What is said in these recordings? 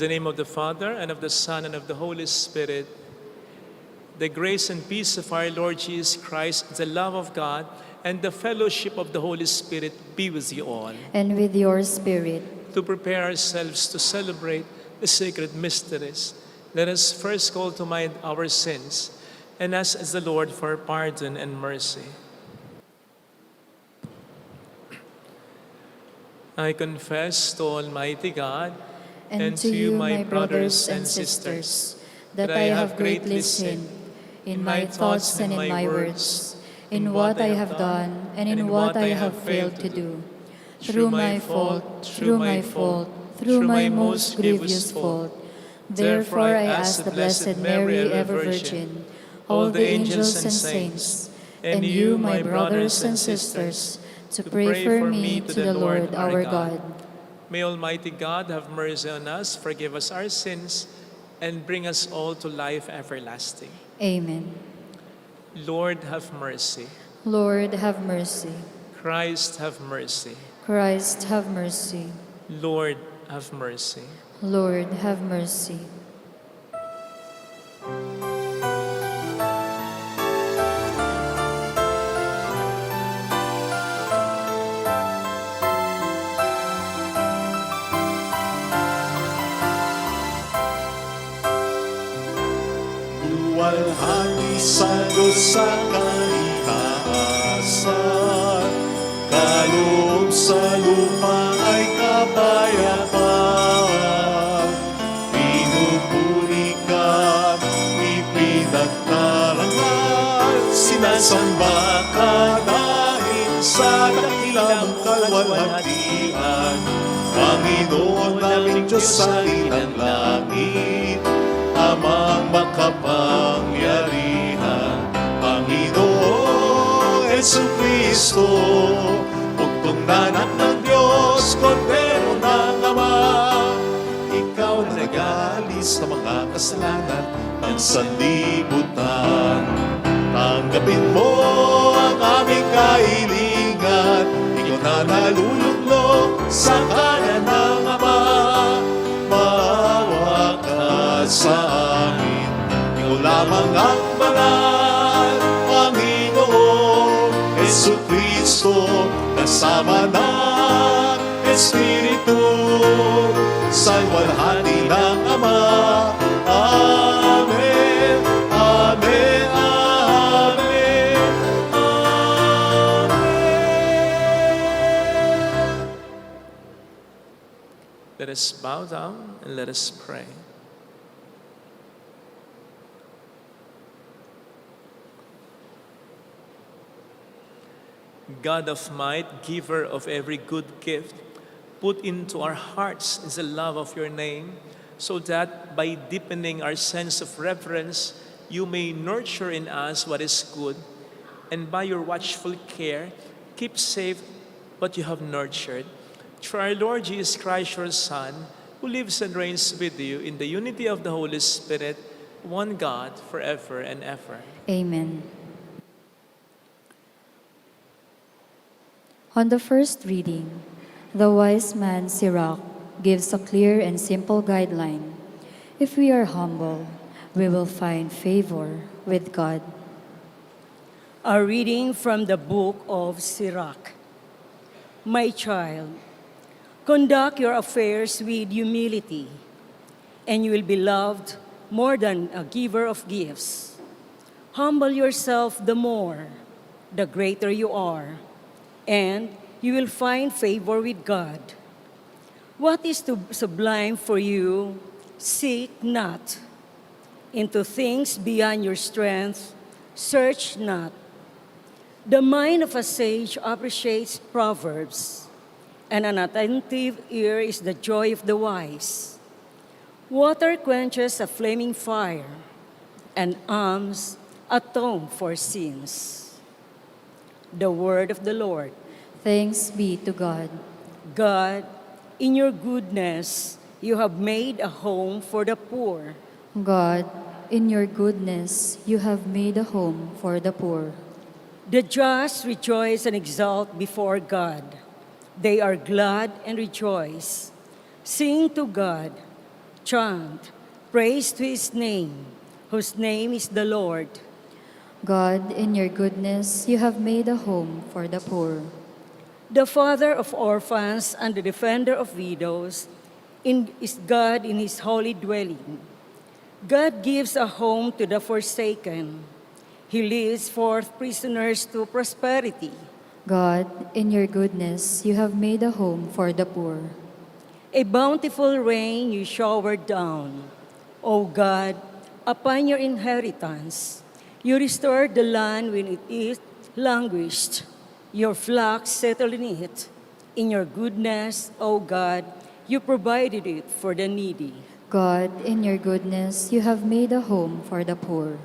the name of the Father, and of the Son, and of the Holy Spirit, the grace and peace of our Lord Jesus Christ, the love of God, and the fellowship of the Holy Spirit be with you all. And with your spirit. To prepare ourselves to celebrate the sacred mysteries, let us first call to mind our sins and ask the Lord for pardon and mercy. I confess to Almighty God And to you, my brothers and sisters, that I have greatly sinned in my thoughts and in my words, in what I have done and in what I have failed to do. Through my fault, through my most grievous fault. Therefore I ask the Blessed Mary, ever Virgin, all the angels and saints, and you, my brothers and sisters, to pray for me to the Lord our God. May Almighty God have mercy on us, forgive us our sins, and bring us all to life everlasting. Amen. Lord, have mercy. Lord, have mercy. Christ, have mercy. Christ, have mercy. Lord, have mercy. Lord, have mercy. Luwalhati sa Diyos sa kaitaasan, kaloob sa lupa ay kapayapaan. Pinupuri ka, ipinagtarangan, sinasamba ka dahil sa dakilang kalwalhatian. Panginoon naming Diyos sa inang langit, Amang makapangyarihan, Panginoong Jesucristo, bugtong na anak ng Diyos, Kordero ng Ama. Ikaw na nag-aalis sa mga kasalanan ng sanlibutan. Tanggapin mo ang aming kahilingan, ikaw na nalulunod sa kanan ng Ama. Maawa ka sa amin, ikaw lamang ang banal, Panginoon Jesucristo, kasama ng Espiritu, sa walhati ng Ama. Amen, amen, amen, amen. Let us bow down and let us pray. God of might, giver of every good gift, put into our hearts the love of your name, so that by deepening our sense of reverence, you may nurture in us what is good, and by your watchful care, keep safe what you have nurtured. Through our Lord Jesus Christ, your Son, who lives and reigns with you in the unity of the Holy Spirit, one God, forever and ever. Amen. On the first reading, the wise man Sirach gives a clear and simple guideline. If we are humble, we will find favor with God. A reading from the book of Sirach. My child, conduct your affairs with humility, and you will be loved more than a giver of gifts. Humble yourself the more, the greater you are, and you will find favor with God. What is too sublime for you, seek not. Into things beyond your strength, search not. The mind of a sage appreciates proverbs, and an attentive ear is the joy of the wise. Water quenches a flaming fire, and alms atone for sins. The word of the Lord. Thanks be to God. God, in your goodness, you have made a home for the poor. God, in your goodness, you have made a home for the poor. The just rejoice and exult before God. They are glad and rejoice. Sing to God, Chant praise to his name, whose name is the Lord. God, in your goodness, you have made a home for the poor. The father of orphans and the defender of widows is God in his holy dwelling. God gives a home to the forsaken. He leads forth prisoners to prosperity. God, in your goodness, you have made a home for the poor. A bountiful rain you showered down, O God, upon your inheritance. You restored the land when it is languished. Your flocks settled in it. In your goodness, O God, you provided it for the needy. God, in your goodness, you have made a home for the poor.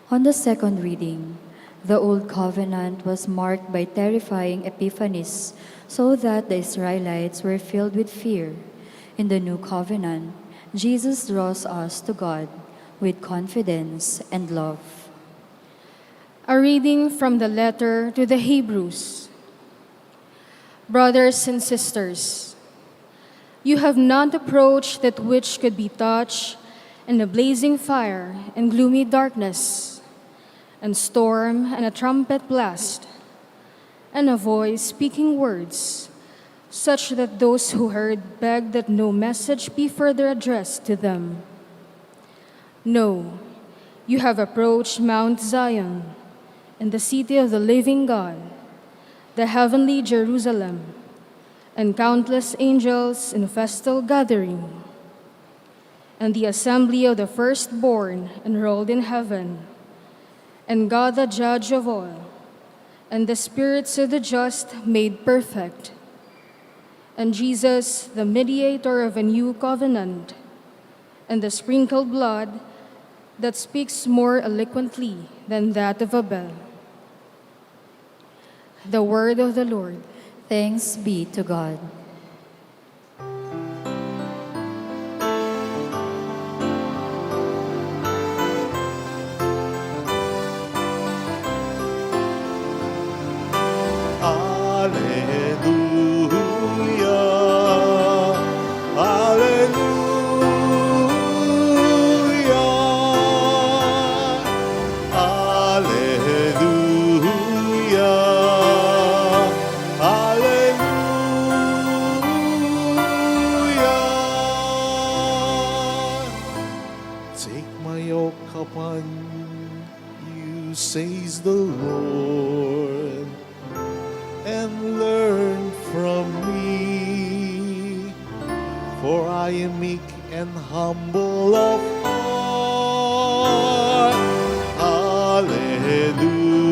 On the second reading, the Old Covenant was marked by terrifying epiphanies so that the Israelites were filled with fear. In the New Covenant, Jesus draws us to God with confidence and love. A reading from the letter to the Hebrews. Brothers and sisters, you have not approached that which could be touched in a blazing fire and gloomy darkness, and storm and a trumpet blast, and a voice speaking words, such that those who heard begged that no message be further addressed to them. No, you have approached Mount Zion, and the city of the living God, the heavenly Jerusalem, and countless angels in festal gathering, and the assembly of the firstborn enrolled in heaven, and God the judge of all, and the spirits of the just made perfect, and Jesus, the mediator of a new covenant, and the sprinkled blood that speaks more eloquently than that of Abel. The word of the Lord. Thanks be to God. Alleluia, alleluia, alleluia, alleluia. Take my yoke upon you, says the Lord, and learn from me, for I am meek and humble of heart. Alleluia,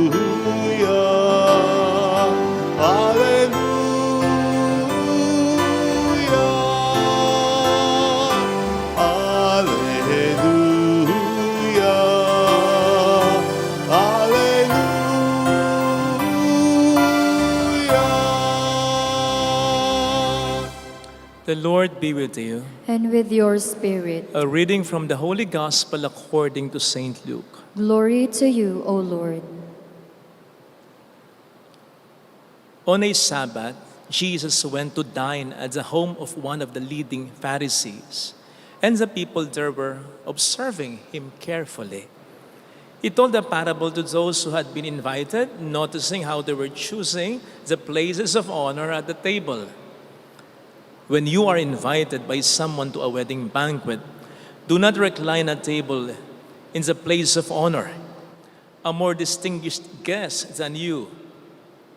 alleluia, alleluia, alleluia. The Lord be with you. And with your spirit, A reading from the Holy Gospel according to St. Luke. glory to you, O Lord. On a Sabbath, Jesus went to dine at the home of one of the leading Pharisees, and the people there were observing him carefully. He told a parable to those who had been invited, noticing how they were choosing the places of honor at the table. When you are invited by someone to a wedding banquet, do not recline at table in the place of honor. A more distinguished guest than you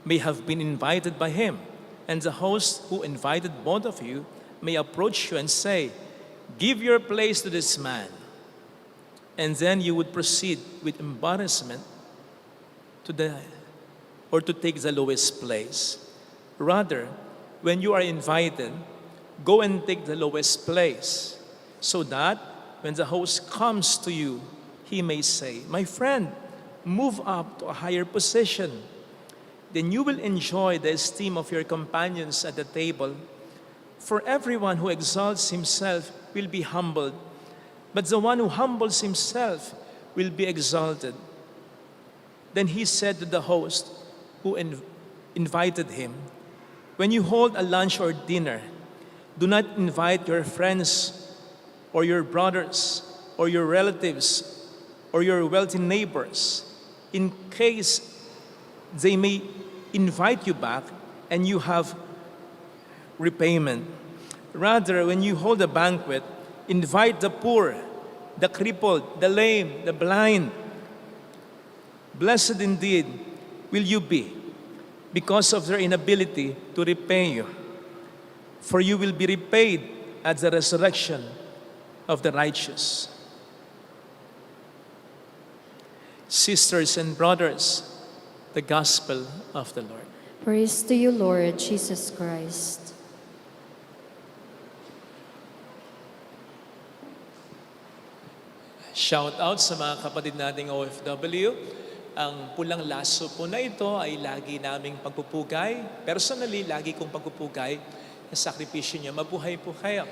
may have been invited by him, and the host who invited both of you may approach you and say, "Give your place to this man." And then you would proceed with embarrassment to take the lowest place. Rather, when you are invited, go and take the lowest place, so that when the host comes to you, he may say, "My friend, move up to a higher position." Then you will enjoy the esteem of your companions at the table. For everyone who exalts himself will be humbled, but the one who humbles himself will be exalted. Then he said to the host who invited him, "When you hold a lunch or dinner, do not invite your friends or your brothers, or your relatives, or your wealthy neighbors, in case they may invite you back and you have repayment. Rather, when you hold a banquet, invite the poor, the crippled, the lame, the blind. Blessed indeed will you be because of their inability to repay you. For you will be repaid at the resurrection of the righteous. Sisters and brothers, the gospel of the Lord. Praise to you, Lord Jesus Christ. Shout out sa mga kapatid nating OFW. Ang pulang laso po na ito ay lagi naming pagpupugay. Personally, lagi kong pagpupugay na sakripisyo niya. Mabuhay po kayo.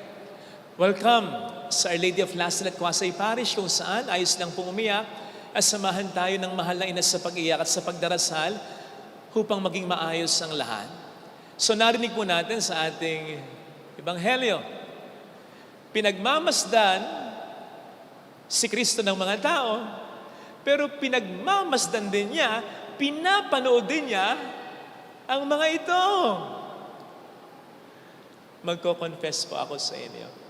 Welcome sa Our Lady of Lasal at Kwasay Parish kung saan ayos lang pong umiyak at samahan tayo ng mahal na ina sa pag-iyak at sa pagdarasal upang maging maayos ang lahat. So narinig po natin sa ating Ebanghelyo, pinagmamasdan si Kristo ng mga tao, pero pinagmamasdan din niya, pinapanood din niya ang mga ito. Magko-confess po ako sa inyo.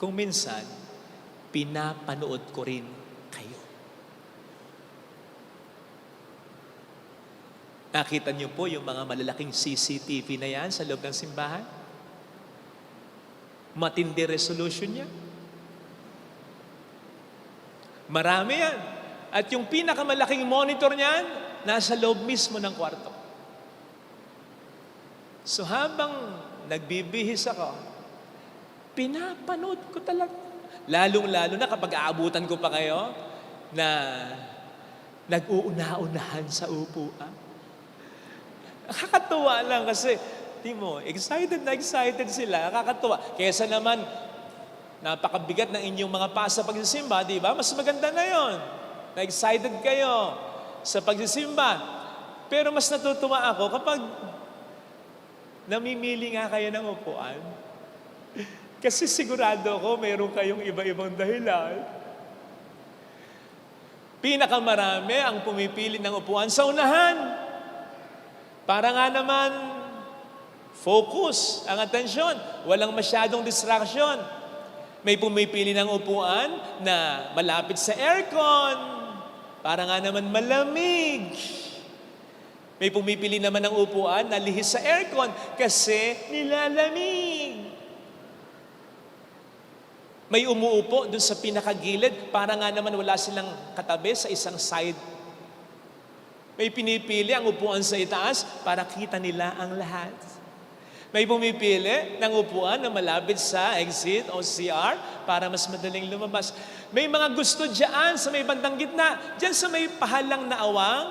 Kung minsan, pinapanood ko rin kayo. Nakita niyo po yung mga malalaking CCTV na yan sa loob ng simbahan? Matindi resolution niya. Marami yan. At yung pinakamalaking monitor niyan, nasa loob mismo ng kwarto. So habang nagbibihis ako, pinapanood ko talaga. Lalong-lalo na kapag aabutan ko pa kayo na nag-uuna-unahan sa upuan. Nakakatuwa lang kasi, Timo, excited na excited sila. Nakakatuwa. Kesa naman, napakabigat ng inyong mga pasa pagsisimba, di ba? Mas maganda na yon. Na-excited kayo sa pagsisimba. Pero mas natutuwa ako kapag namimili nga kayo ng upuan. Kasi sigurado ako, meron kayong iba-ibang dahilan. Pinakamarami ang pumipili ng upuan sa unahan. Para nga naman, focus ang atensyon. Walang masyadong distraction. May pumipili ng upuan na malapit sa aircon. Para nga naman malamig. May pumipili naman ng upuan na lihis sa aircon kasi nilalamig. May umuupo dun sa pinakagilid para nga naman wala silang katabi sa isang side. May pinipili ang upuan sa itaas para kita nila ang lahat. May pumipili ng upuan na malapit sa exit o CR para mas madaling lumabas. May mga gusto dyan sa may bandang gitna, dyan sa may pahalang na awang,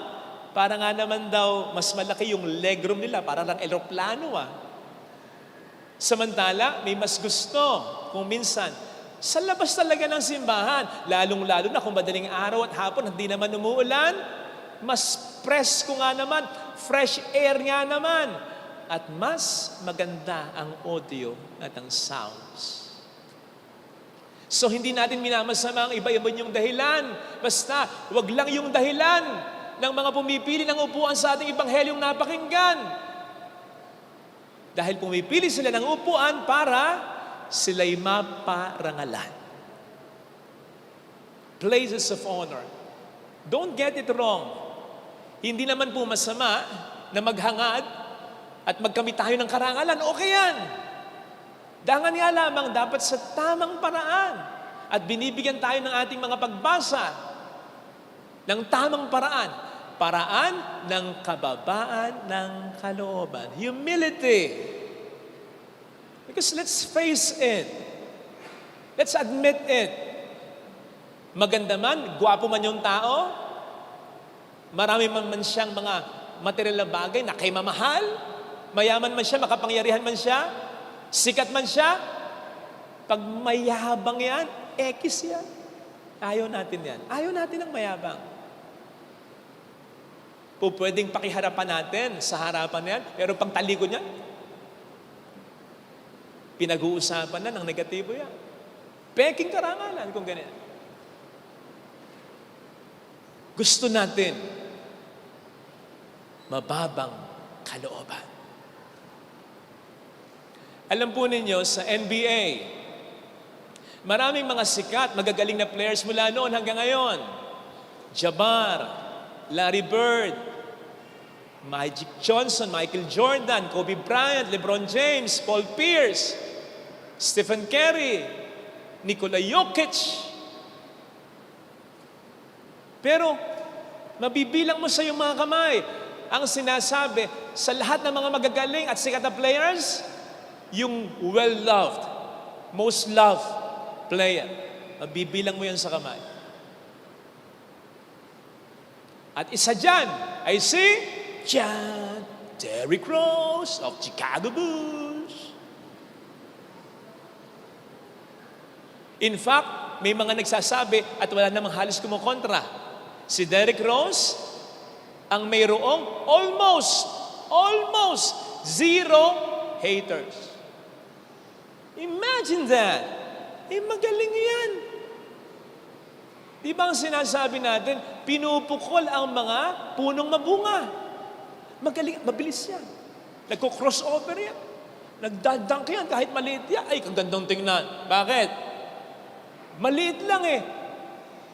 para nga naman daw mas malaki yung legroom nila, para lang eroplano Samantala, may mas gusto kung minsan sa labas talaga ng simbahan, lalong-lalo na kung madaling araw at hapon, hindi naman umuulan, mas presko nga naman, fresh air nga naman, at mas maganda ang audio at ang sounds. So hindi natin minamasama ang iba-iba yung dahilan. Basta, wag lang yung dahilan ng mga pumipili ng upuan sa ating Ebanghelyong napakinggan. Dahil pumipili sila ng upuan para sila'y maparangalan. Places of honor. Don't get it wrong. Hindi naman po masama na maghangad at magkamit tayo ng karangalan. Okay yan. Dangan nga lamang dapat sa tamang paraan. At binibigyan tayo ng ating mga pagbasa ng tamang paraan. Paraan ng kababaan ng kalooban. Humility. Because let's face it. Let's admit it. Maganda man, gwapo man yung tao, marami man siyang mga material na bagay na kay mamahal, mayaman man siya, makapangyarihan man siya, sikat man siya, pag mayabang yan, ekis yan. Ayaw natin yan. Ayaw natin ang mayabang. Pwedeng pakiharapan natin sa harapan yan, pero pag talikod niya, Pinag-uusapan na ng negatibo yan. Peking karangalan kung ganyan. Gusto natin mababang kalooban. Alam po ninyo, sa NBA, maraming mga sikat, magagaling na players mula noon hanggang ngayon. Jabbar, Larry Bird, Magic Johnson, Michael Jordan, Kobe Bryant, LeBron James, Paul Pierce, Stephen Curry, Nikola Jokic. Pero, mabibilang mo sa iyong mga kamay ang sinasabi sa lahat ng mga magagaling at sikat na players, yung well-loved, most loved player. Mabibilang mo yan sa kamay. At isa dyan ay si John Derrick Rose of Chicago Bulls. In fact, may mga nagsasabi at wala namang halos kumukontra. Si Derrick Rose ang mayroong almost zero haters. Imagine that. Magaling yan. Di ba ang sinasabi natin, pinupukol ang mga punong mabunga. Magaling, mabilis yan. Nagko-crossover yan. Nagdadunk yan kahit maliit yan. Ay, kagandang tingnan. Bakit? Maliit lang eh.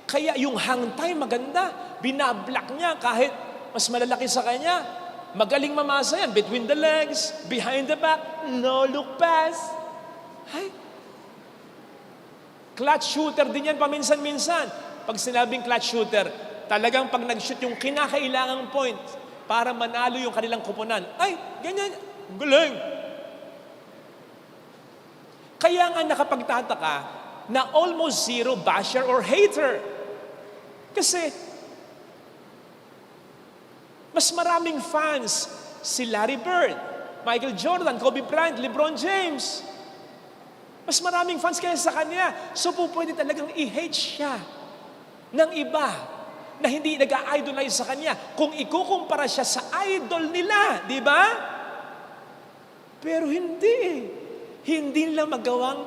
Kaya yung hang time maganda. Binablock niya kahit mas malalaki sa kanya. Magaling mamasa yan. Between the legs, behind the back, no look pass. Ay. Clutch shooter din yan paminsan-minsan. Pag sinabing clutch shooter, talagang pag nag-shoot yung kinakailangang point para manalo yung kanilang kupunan. Ay, ganyan. Galing. Kaya nga nakapagtataka na almost zero basher or hater. Kasi mas maraming fans si Larry Bird, Michael Jordan, Kobe Bryant, LeBron James. Mas maraming fans kaya sa kanya. So po pwede talagang i-hate siya ng iba na hindi nag-idolize sa kanya kung ikukumpara siya sa idol nila, di ba? Pero hindi. Hindi nila magawang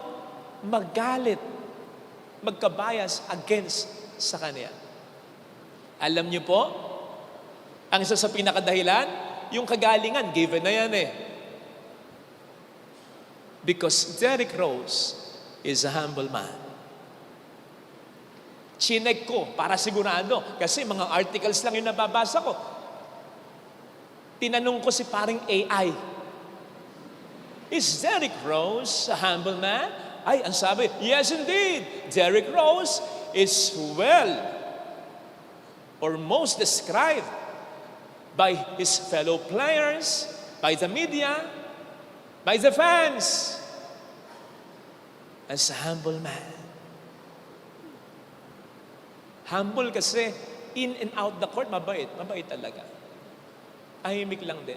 magalit, magkabayas against sa kanya. Alam niyo po, ang isa sa pinakadahilan, yung kagalingan, given na yan eh. Because Derrick Rose is a humble man. Chinek ko para sigurado kasi mga articles lang yung nababasa ko. Tinanong ko si paring AI, is Derrick Rose a humble man? Ay, ang sabi, yes indeed. Derrick Rose is well or most described by his fellow players, by the media, by the fans, as a humble man. Humble kasi, in and out the court, mabait. Mabait talaga. Ahimik lang din.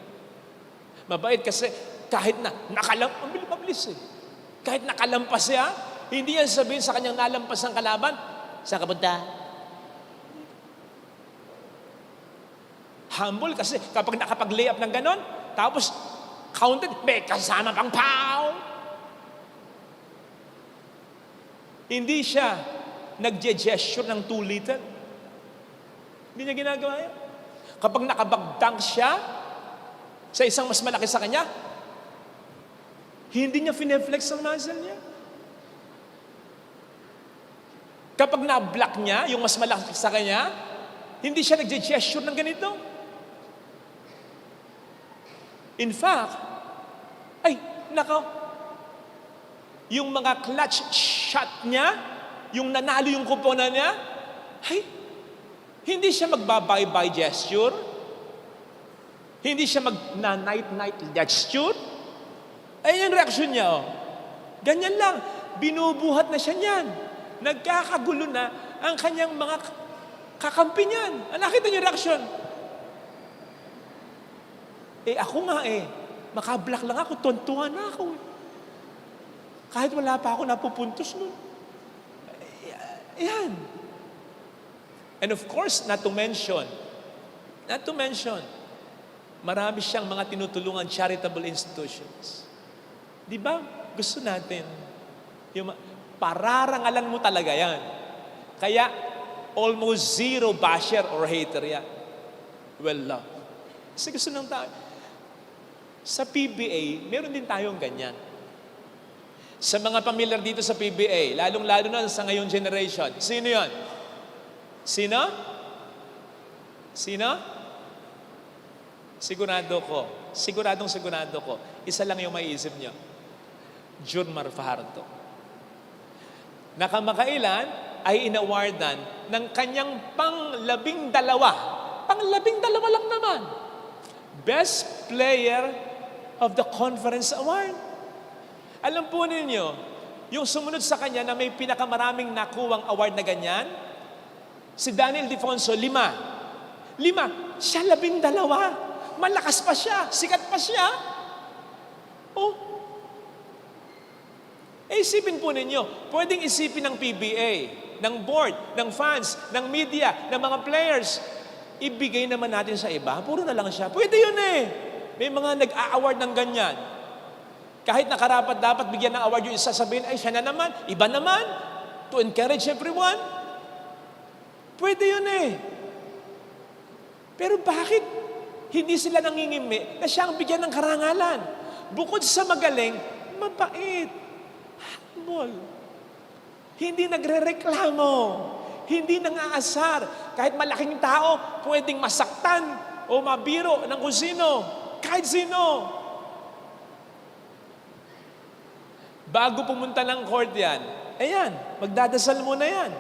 Mabait kasi, kahit na mabilis eh. Kahit nakalampas siya, hindi yan sabihin sa kanyang nalampas ng kalaban, saan ka punta? Humble kasi, kapag nakapag-layup ng ganon, tapos, counted, may kasama pang pow. Hindi siya nagje-gesture ng too little. Hindi niya ginagawa yan. Kapag nakabagdunk siya sa isang mas malaki sa kanya, hindi niya fineflex ang muscle niya. Kapag na-block niya, yung mas malaki sa kanya, hindi siya nagje-gesture ng ganito. In fact, yung mga clutch shot niya, yung nanalo yung kuponan niya, hindi siya magbabay-bye gesture. Hindi siya mag-night-night gesture. Ayun yung reaksyon niya, oh. Ganyan lang. Binubuhat na siya niyan. Nagkakagulo na ang kanyang mga kakampi niyan. Nakita niyo yung reaksyon? Ako nga makablock lang ako, tontuhan na ako. Kahit wala pa ako napupuntos nun. Yan. And of course, not to mention, marami siyang mga tinutulungan charitable institutions. Di ba? gusto natin. Pararangalan mo talaga yan. Kaya, almost zero basher or hater yan. Well love. Kasi gusto ng tao. Sa PBA, meron din tayong ganyan. Sa mga pamilyar dito sa PBA, lalong-lalo na sa ngayong generation, sino yon? Sino? Sino? Sigurado ko. Isa lang yung maiisip nyo. Junmar Fajardo. Nakamakailan ay inawardan ng kanyang pang-12 lang naman. Best Player of the Conference Award. Alam po ninyo, yung sumunod sa kanya na may pinakamaraming nakuwang award na ganyan, si Daniel Defonso, 5. Siya 12. Malakas pa siya, sikat pa siya. Oh. Isipin po ninyo, pwedeng isipin ng PBA, ng board, ng fans, ng media, ng mga players, ibigay naman natin sa iba, puro na lang siya. Pwede yun eh. May mga nag-a-award ng ganyan. Kahit nakarapat dapat bigyan ng award yung isa, sabihin, ay siya na naman, iba naman, to encourage everyone. Pwede yun eh. Pero bakit hindi sila nangingimi na siyang bigyan ng karangalan? Bukod sa magaling, mabait, humble, hindi nagrereklamo, hindi nangaasar. Kahit malaking tao, pwedeng masaktan o mabiro ng kung sino, kahit sino. Bago pumunta ng court yan, ayan, magdadasal muna yan.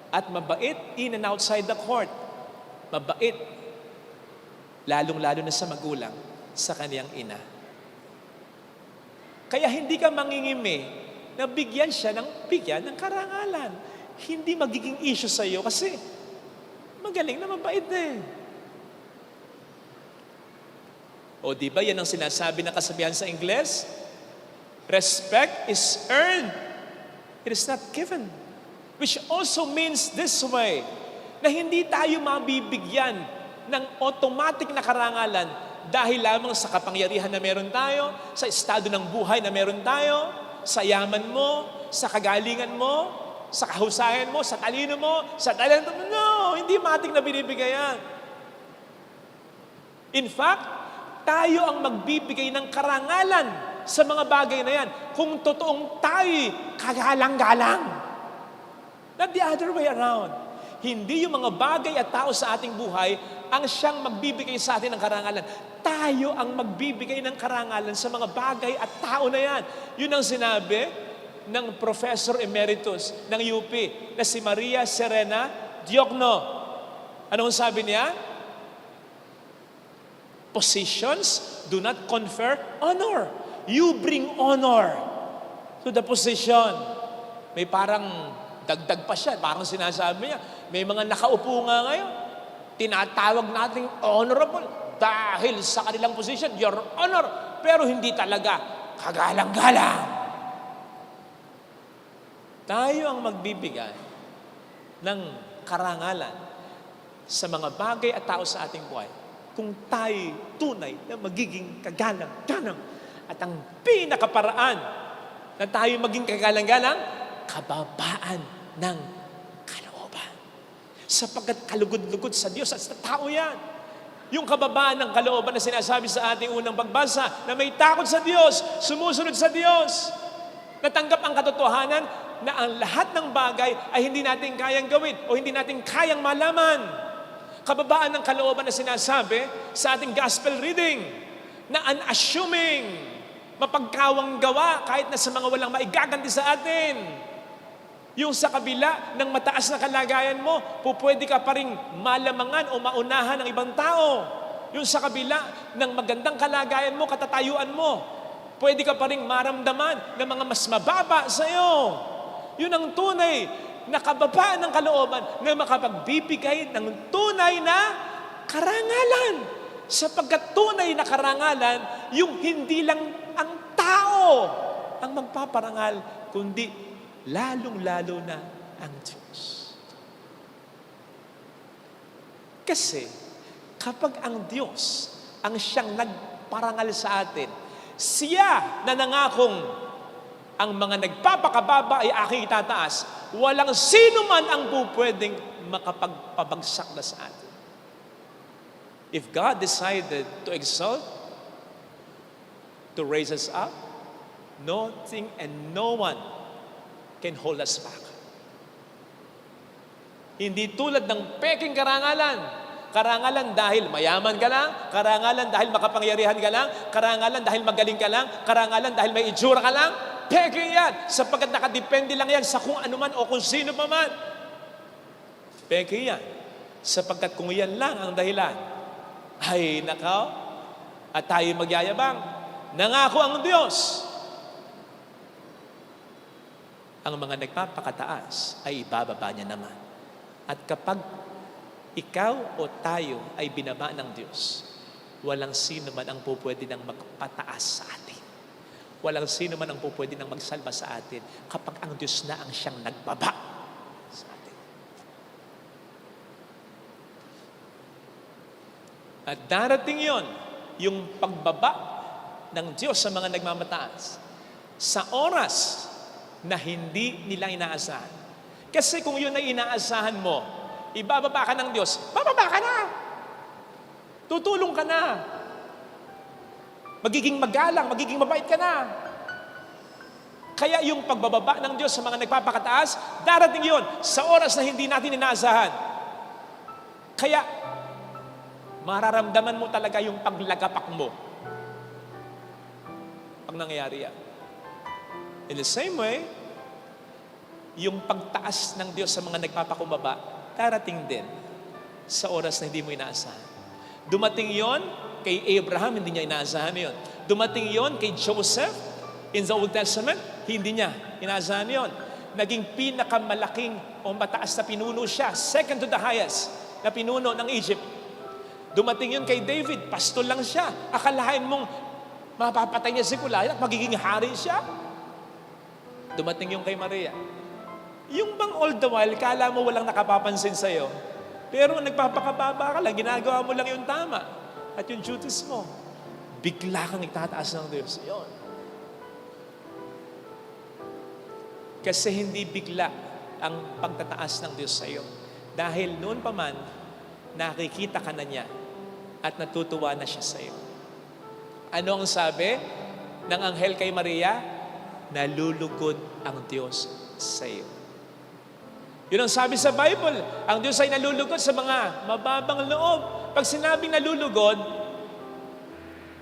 At mabait in and outside the court. Mabait. Lalong-lalo na sa magulang, sa kaniyang ina. Kaya hindi ka mangingimi na bigyan ng karangalan. Hindi magiging issue sa iyo kasi magaling na mabait eh. O di ba yan ang sinasabi na kasabihan sa Ingles? Respect is earned. It is not given. Which also means this way, na hindi tayo mabibigyan ng automatic na karangalan dahil lamang sa kapangyarihan na meron tayo, sa estado ng buhay na meron tayo, sa yaman mo, sa kagalingan mo, sa kahusayan mo, sa talino mo, sa talento mo. No, hindi matik na binibigay yan. In fact, tayo ang magbibigay ng karangalan sa mga bagay na yan kung totoong tayo kagalang-galang. Not the other way around. Hindi yung mga bagay at tao sa ating buhay ang siyang magbibigay sa atin ng karangalan. Tayo ang magbibigay ng karangalan sa mga bagay at tao na yan. Yun ang sinabi ng Professor Emeritus ng UP na si Maria Serena Diokno. Anong sabi niya? Positions do not confer honor. You bring honor to the position. May parang dagdag pa siya. Parang sinasabi niya, may mga nakaupo nga ngayon. Tinatawag natin honorable dahil sa kanilang position, your honor. Pero hindi talaga kagalang-galang. Tayo ang magbibigay ng karangalan sa mga bagay at tao sa ating buhay kung tayo tunay na magiging kagalang-galang. At ang pinakaparaan na tayo maging kagalang-galang, kababaan ng kalooban. Sapagkat kalugod-lugod sa Diyos at sa tao yan. Yung kababaan ng kalooban na sinasabi sa ating unang pagbasa, na may takot sa Diyos, sumusunod sa Diyos, natanggap ang katotohanan na ang lahat ng bagay ay hindi natin kayang gawin o hindi natin kayang malaman. Kababaan ng kalooban na sinasabi sa ating gospel reading, na unassuming, mapagkawang gawa kahit na sa mga walang maigaganti sa atin. Yung sa kabila ng mataas na kalagayan mo, pwede ka pa rin malamangan o maunahan ng ibang tao. Yung sa kabila ng magandang kalagayan mo, katatayuan mo, pwede ka pa rin maramdaman ng mga mas mababa sa iyo. Yun ang tunay na kababaan ng kalooban na makapagbibigay ng tunay na karangalan. Sapagkat tunay na karangalan, yung hindi lang ang tao ang magpaparangal, kundi lalong-lalo na ang Diyos. Kasi kapag ang Diyos ang siyang nagparangal sa atin, siya na nangakong ang mga nagpapakababa ay aking itataas. Walang sino man ang pupwedeng makapagpabagsak na sa atin. If God decided to exalt, to raise us up, nothing and no one can hold us back. Hindi tulad ng peking karangalan. Karangalan dahil mayaman ka lang, karangalan dahil makapangyarihan ka lang, karangalan dahil magaling ka lang, karangalan dahil may itsura ka lang. Peking yan, sapagkat nakadepende lang yan sa kung ano man o kung sino pa man. Peking yan, sapagkat kung yan lang ang dahilan, ay nakaw, at tayo magyayabang, nangako ang Diyos. Ang mga nagpapakataas ay ibababa niya naman. At kapag ikaw o tayo ay binaba ng Diyos, walang sino man ang pupwede nang magpataas sa atin. Walang sino man ang pupwede nang magsalba sa atin kapag ang Diyos na ang siyang nagbaba sa atin. At darating yon, yung pagbaba ng Diyos sa mga nagmamataas sa oras na hindi nila inaasahan. Kasi kung yun ay inaasahan mo, ibababa ka ng Diyos, bababa ka na. Tutulong ka na. Magiging magalang, magiging mabait ka na. Kaya yung pagbababa ng Diyos sa mga nagpapakataas, darating yon sa oras na hindi natin inaasahan. Kaya, mararamdaman mo talaga yung paglagapak mo pag nangyayari yan. In the same way, yung pagtaas ng Diyos sa mga nagpapakumbaba, darating din sa oras na hindi mo inaasahan. Dumating yon kay Abraham, hindi niya inaasahan yon. Dumating yon kay Joseph in the Old Testament, hindi niya inaasahan yon. Naging pinakamalaking o mataas na pinuno siya, second to the highest na pinuno ng Egypt. Dumating yon kay David, pastol lang siya. Akalain mong mapapatay niya si Goliath at magiging hari siya. Dumating yung kay Maria. Yung bang all the while, kala mo walang nakapapansin sa'yo, pero nagpapakababa ka lang, ginagawa mo lang yung tama at yung duties mo, bigla kang itataas ng Diyos. Yun. Kasi hindi bigla ang pagtataas ng Diyos sa'yo. Dahil noon pa man, nakikita ka na niya at natutuwa na siya sa'yo. Ano ang sabi ng anghel kay Maria? Nalulugod ang Diyos sa'yo. Yun ang sabi sa Bible. Ang Diyos ay nalulugod sa mga mababang loob. Pag sinabing nalulugod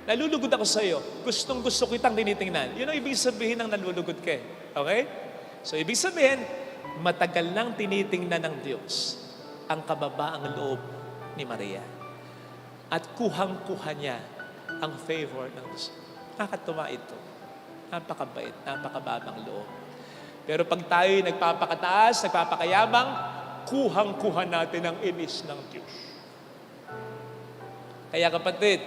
ako sa iyo. Gustong gusto kitang tinitingnan. Yun ang ibig sabihin ng nalulugod ka. Okay? So, ibig sabihin, matagal nang tinitingnan ng Diyos ang kababaang loob ni Maria. At kuhang-kuha niya ang favor ng Diyos. Nakakatuwa ito. Napakabait, napakababang loob. Pero pag tayo'y nagpapakataas, nagpapakayabang, kuhang-kuha natin ang inis ng Diyos. Kaya kapatid,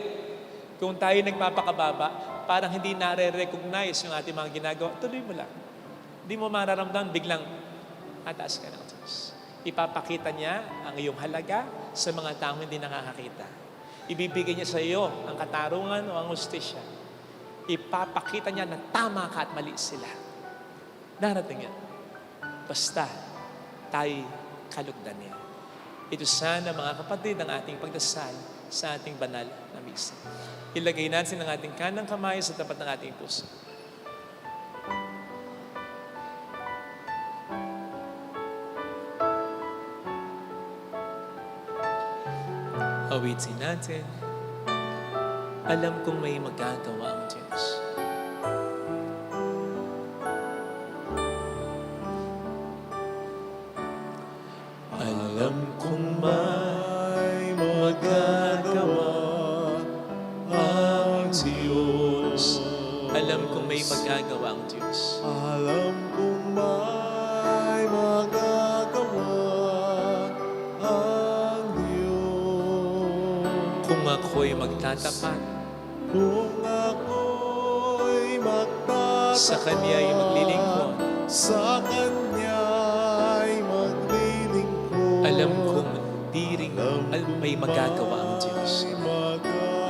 kung tayo'y nagpapakababa, parang hindi nare-recognize yung ating mga ginagawa, tuloy mo lang. Hindi mo mararamdaman, biglang ataas ka ng Diyos. Ipapakita niya ang iyong halaga sa mga taong hindi nakakakita. Ibibigay niya sa iyo ang katarungan o ang hustisya. Ipapakita niya na tama ka at mali sila. Darating yan. Basta tayo kalugdan niya. Ito sana mga kapatid ang ating pagdasal sa ating banal na misa. Ilagay natin ang ating kanang kamay sa tapat ng ating puso. Awitin natin. Alam kong may magagawa ang Diyos. Alam kong may magagawa ang Diyos. Alam kong may magagawa ang Diyos. Alam kong may magagawa ang Diyos. Kung ako'y magtatapat, Kung ako'y magtatapat sa Kanya'y maglilingkod, sa Kanya'y maglilingkod. alam kong di rin may magagawa ang Diyos. May magagawa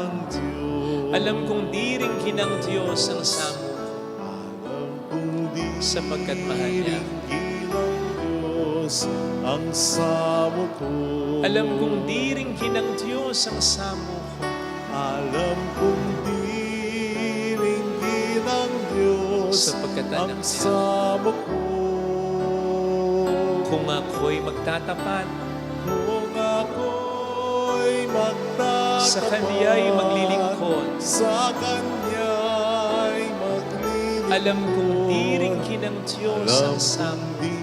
ang Diyos. Alam kong di rin ginang Diyos ang samo ko, Alam kong di sapagkat mahal niya. ginang Diyos ang samo ko. Alam kong di rin ginang Diyos ang samo ko, Alam kong di rin ginang Diyos sapagkat ang anak niya. samo ko. Kung ako'y magtatapat, Kung ako'y magtatapat, sa Kanya'y maglilingkod. Sa Kanya'y maglilingkod. Alam kong di rin ginang Diyos Alam ang samo. kong di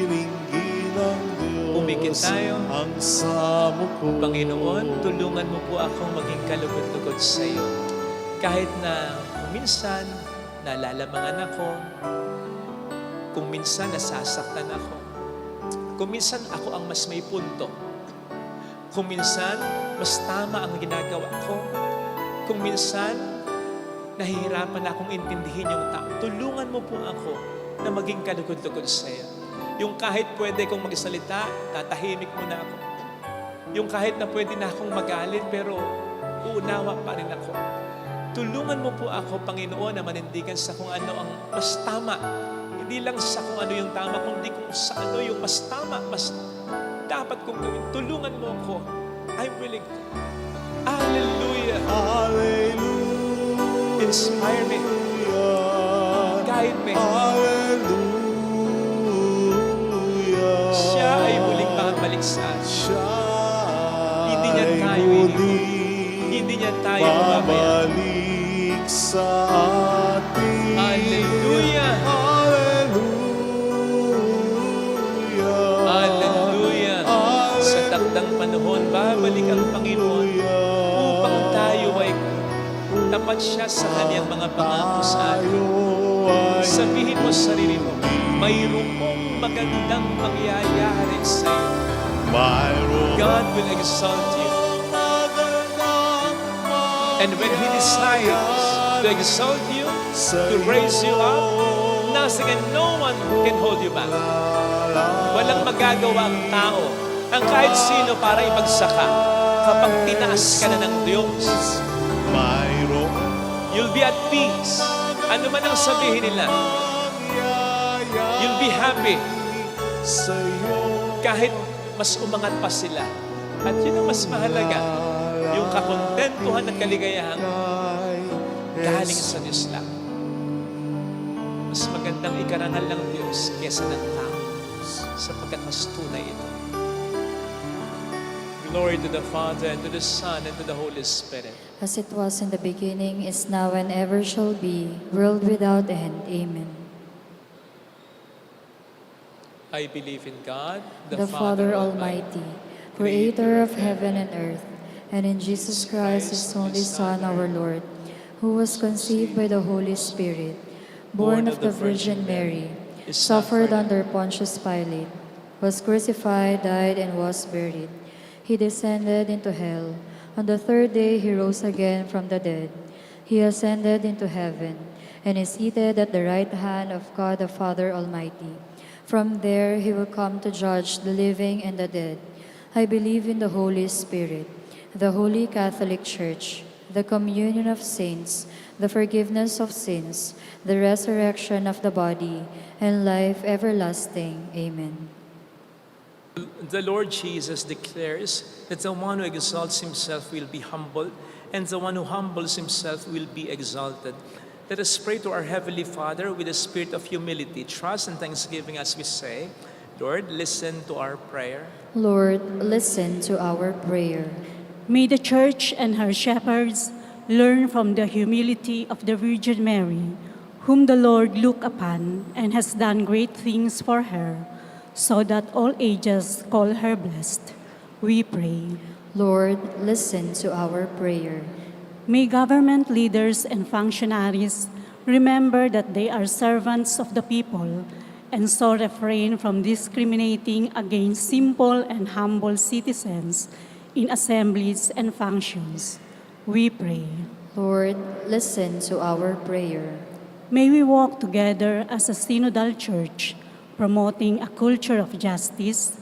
rin ginang Diyos Pumikit tayo. ang samo ko. Panginoon, tulungan mo po akong maging kalugod-lugod sa iyo. Kahit na kung minsan nalalamangan ako, kung minsan nasasaktan ako, kung minsan ako ang mas may punto, kung minsan mas tama ang ginagawa ko, kung minsan nahihirapan akong intindihin yung tao, tulungan mo po ako na maging kalugod-lugod sa iyo. Yung kahit pwede kong magsalita, tatahimik mo na ako. Yung kahit na pwede na akong magalit, pero uunawa pa rin ako. Tulungan mo po ako, Panginoon, na manindigan sa kung ano ang mas tama. Hindi lang sa kung ano yung tama, kundi kung sa ano yung mas tama, mas dapat kong gawin. Tulungan mo ako. I'm willing. Hallelujah. Hallelujah. Inspire me. Guide me. Hallelujah. Siya ay muling babalik sa atin. Siya Hindi niya ay tayo muling Hindi niya tayo mababayaan. babalik sa atin. Hallelujah. Hallelujah. Hallelujah. Sa takdang panahon, babalik ang Panginoon upang tayo ay tapat siya sa kanyang mga pangako sa atin. Sabihin mo sa sarili mo, mayroong magandang mangyayari sa iyo. God will exalt you. And when He decides to exalt you, to raise you up, nothing and no one can hold you back. Walang magagawa ang tao, ang kahit sino para ibagsak ka kapag tinaas ka na ng Diyos. You'll be at peace. Ano man ang sabihin nila, you'll be happy kahit mas umangat pa sila. At yun ang mas mahalaga, yung kakontentuhan at kaligayahan galing sa Diyos lang. Mas magandang ikarangal ng Diyos kesa ng tao sapagkat mas tunay ito. Glory to the Father, and to the Son, and to the Holy Spirit. As it was in the beginning, is now, and ever shall be, world without end. Amen. I believe in God, The Father Almighty, creator of heaven and earth, and in Jesus Christ, His only Son, our Lord, who was conceived by the Holy Spirit, born of the Virgin Mary, suffered under Pontius Pilate, was crucified, died, and was buried. He descended into hell. On the third day He rose again from the dead. He ascended into heaven, and is seated at the right hand of God the Father Almighty. From there He will come to judge the living and the dead. I believe in the Holy Spirit, the Holy Catholic Church, the communion of saints, the forgiveness of sins, the resurrection of the body, and life everlasting. Amen. The Lord Jesus declares that the one who exalts himself will be humbled, and the one who humbles himself will be exalted. Let us pray to our Heavenly Father with a spirit of humility, trust, and thanksgiving as we say, Lord, listen to our prayer. Lord, listen to our prayer. May the Church and her shepherds learn from the humility of the Virgin Mary, whom the Lord looked upon and has done great things for her, so that all ages call her blessed. We pray. Lord, listen to our prayer. May government leaders and functionaries remember that they are servants of the people and so refrain from discriminating against simple and humble citizens in assemblies and functions. We pray. Lord, listen to our prayer. May we walk together as a synodal church, promoting a culture of justice,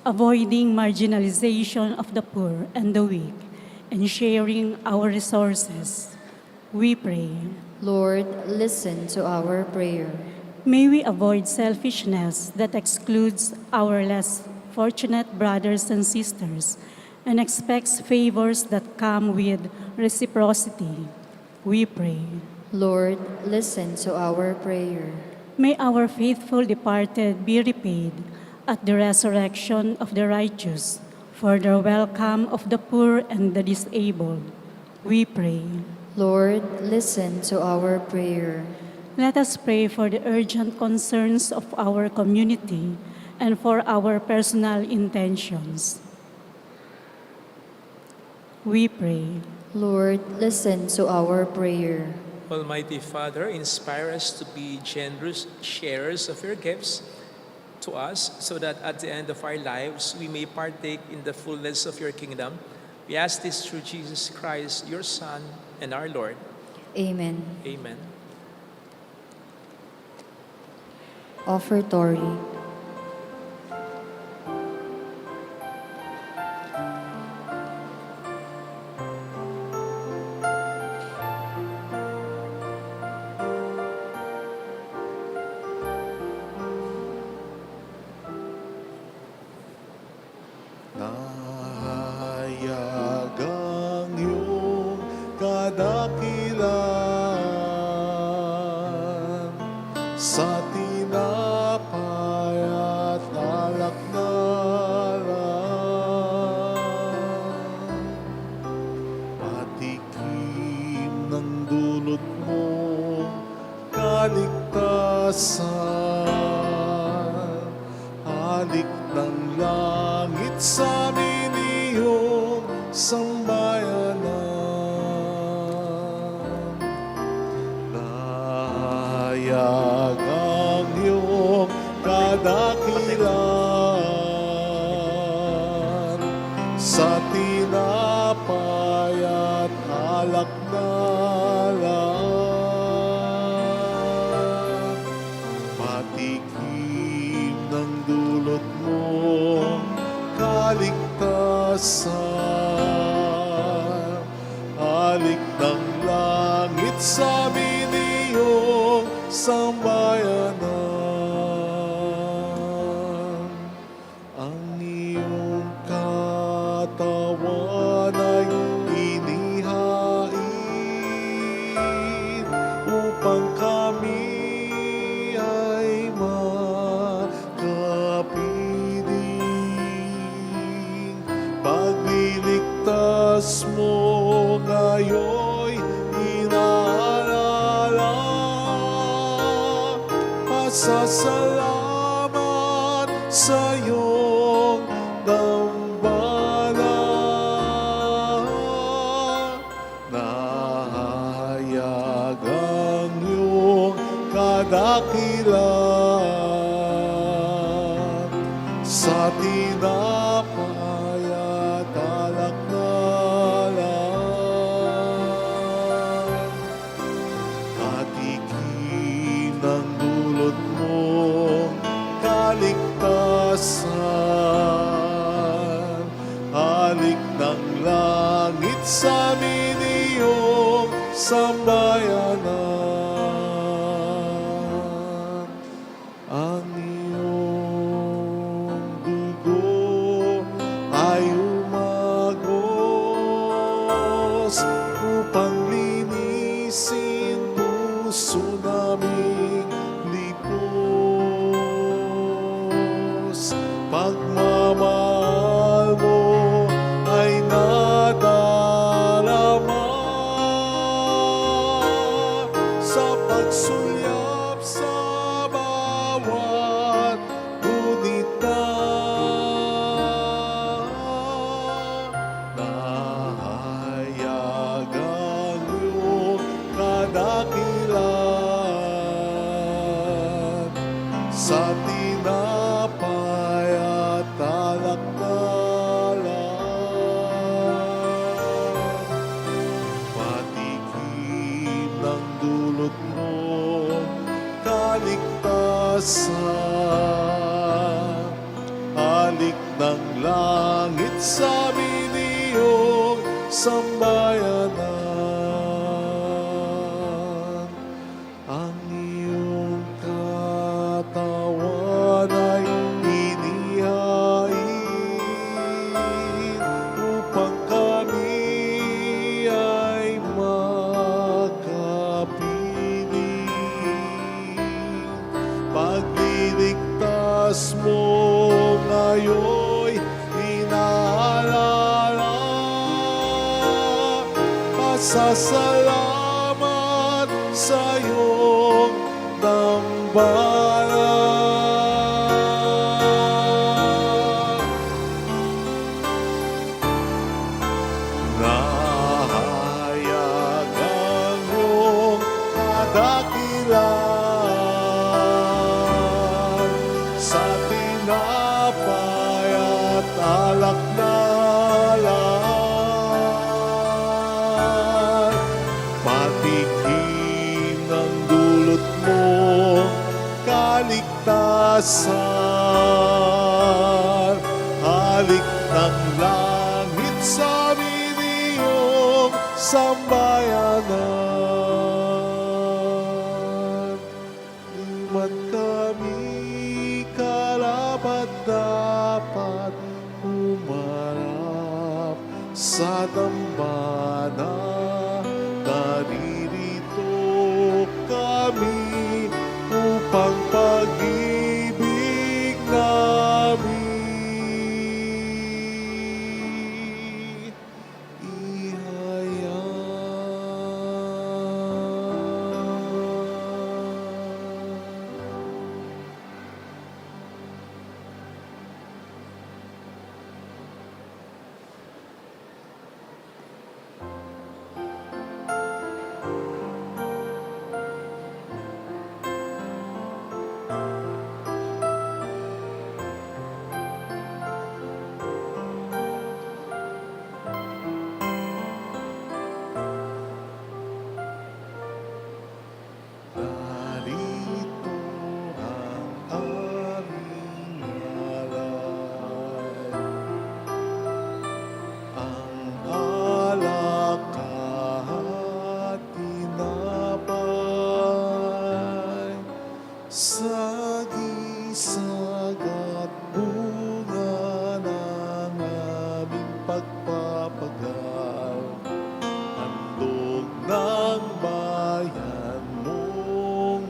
avoiding marginalization of the poor and the weak, and sharing our resources. We pray. Lord, listen to our prayer. May we avoid selfishness that excludes our less fortunate brothers and sisters and expects favors that come with reciprocity. We pray. Lord, listen to our prayer. May our faithful departed be repaid at the resurrection of the righteous for the welcome of the poor and the disabled. We pray. Lord, listen to our prayer. Let us pray for the urgent concerns of our community and for our personal intentions. We pray. Lord, listen to our prayer. Almighty Father, inspire us to be generous sharers of your gifts to us so that at the end of our lives we may partake in the fullness of your kingdom. We ask this through Jesus Christ, your Son and our Lord. Amen. Amen. Offertory. Nahayag ang iyong kadakilan sa tinapay at alak na lang. Patikim ng dulot mo kaligtasan, halik ng langit sa amin iyong sambayanan. Nahayag ang iyong kadakilan sa tinapay at alak na lang. Matikim ng dulot mo kaligtasan, halik ng langit sa amin iyong sambayanan. Ang iyong katawan ay inihain upang kami ay makapiling. Pagliligtas mo ngayo'y inaalala. Pasasalamat sa iyong dambalan. Nahayag ang iyong kadakilan sa tinapay at alak na lang. Patikim ng dulot mo kaligtasan, halik ng langit sa amin iyong sambayanan. Ang iyong dugo ay umagos upang linisin puso naming lipos. Pagmamahal mo ay nadarama sa pagsulyap sa bawat gunita. Nahayag ang iyong kadakilan sa tinapay at alak na lang. Patikim ng dulot mo kaligtasan, halik ng langit sa amin iyong sambayanan. Ang iyong katawan ay inihain upang kami ay makapiling. Pagliligtas mo ngayon inaalala, pasasalamat sa iyong dambalan. Nahayag ang iyong kadakilan sa tinapay at alak na lahat. Patikim ng dulot mo kaligtasan. Halik ng langit sa amin iyong sambayanan. Di man kami karapat dapat humarap sa dambana. Naririto kami upang pag-ibig namin ihayag. Narito ang aming alay, ang alak at tinapay, sagisag at bunga ng aming pagpapagal, handog ng bayan mong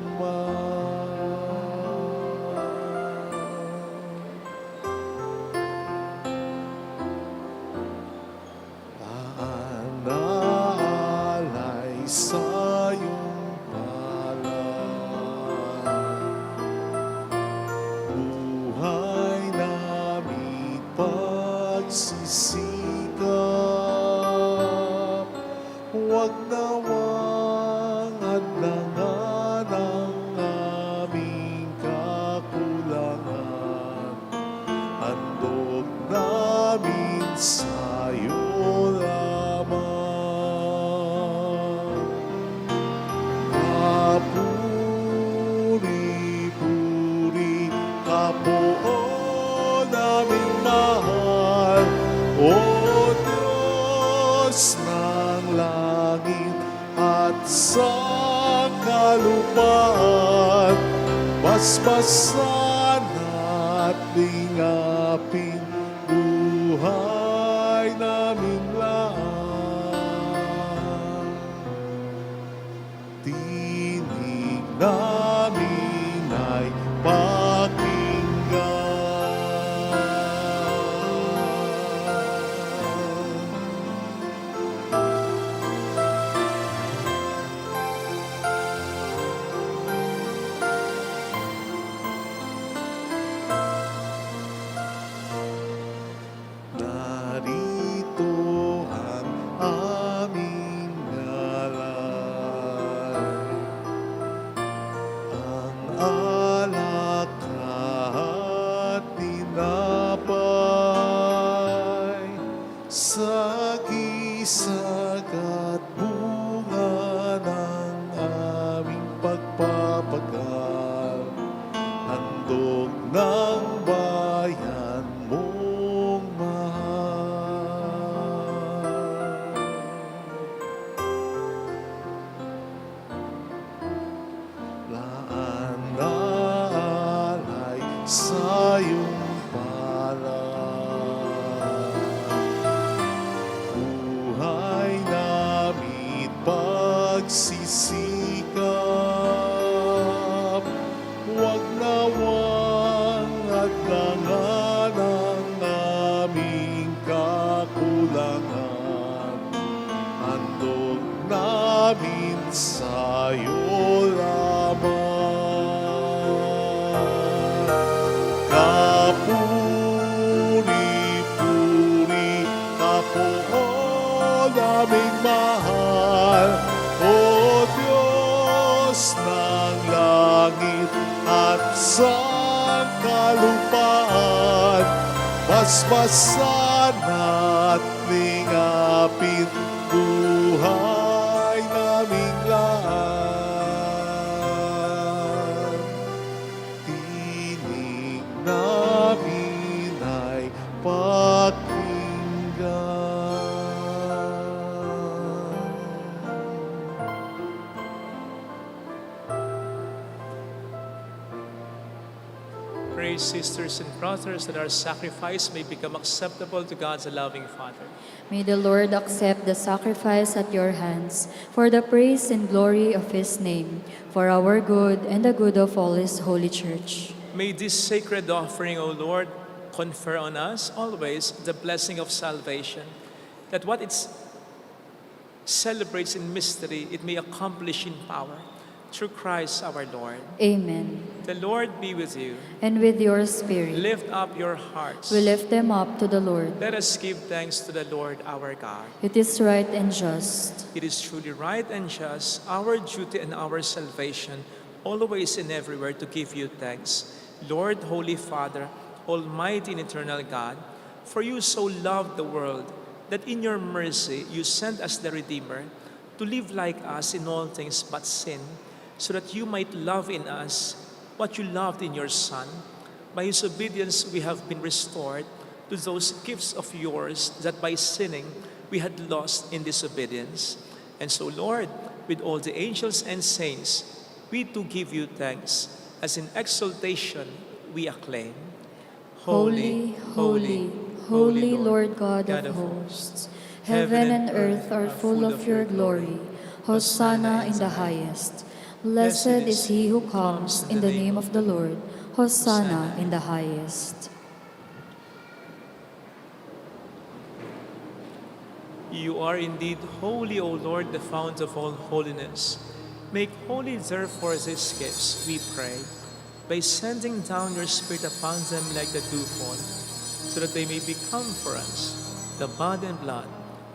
Aanaalay sa iyong palad, buhay namin pagsisikap. Huwag nawang hadlangan ang aming kakulangan. Handog namin sa'yo lamang. Kapuri-puri ka po, o naming mahal, o Diyos ng langit at sa kalupaan. Basbasan at lingapin buhay namin lang. Tinig namin ay sa kalupaan, basbasan at lingapin buhay naming lahat. Tinig namin ay pakinggan. Pray, sisters and brothers, that our sacrifice may become acceptable to God's loving Father. May the Lord accept the sacrifice at your hands for the praise and glory of his name, for our good and the good of all his holy church. May this sacred offering, O Lord, confer on us always the blessing of salvation, that what it celebrates in mystery, it may accomplish in power. Through Christ our Lord. Amen. The Lord be with you. And with your spirit, Lift up your hearts. we lift them up to the Lord. Let us give thanks to the Lord our God. It is right and just. It is truly right and just, our duty and our salvation, always and everywhere to give you thanks. Lord, Holy Father, Almighty and eternal God, for you so loved the world that in your mercy you sent us the Redeemer to live like us in all things but sin, so that you might love in us what you loved in your Son. By his obedience we have been restored to those gifts of yours that by sinning we had lost in disobedience. And so, Lord, with all the angels and saints, we too give you thanks, as in exaltation we acclaim. Holy, holy, holy Lord God of hosts. Heaven and earth are full of your glory. Hosanna in the highest. Blessed is he who comes in the name of the Lord. Hosanna in the highest. You are indeed holy, O Lord, the fount of all holiness. Make holy, therefore, these gifts, we pray, by sending down your Spirit upon them like the dewfall, so that they may become for us the body and blood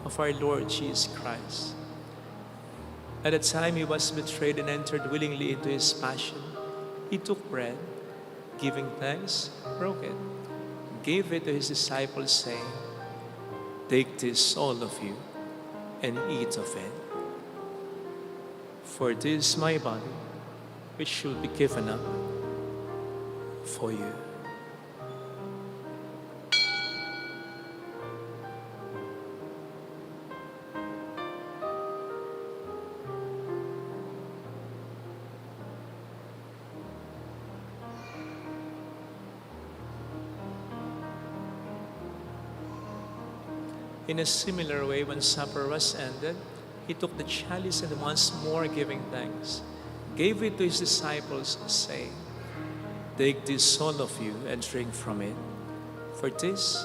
of our Lord Jesus Christ. At the time he was betrayed and entered willingly into his passion, he took bread, giving thanks, broke it, gave it to his disciples, saying, "Take this, all of you, and eat of it. For this is my body, which should be given up for you." In a similar way, when supper was ended, he took the chalice and once more giving thanks, gave it to his disciples, saying, "Take this, all of you, and drink from it. For this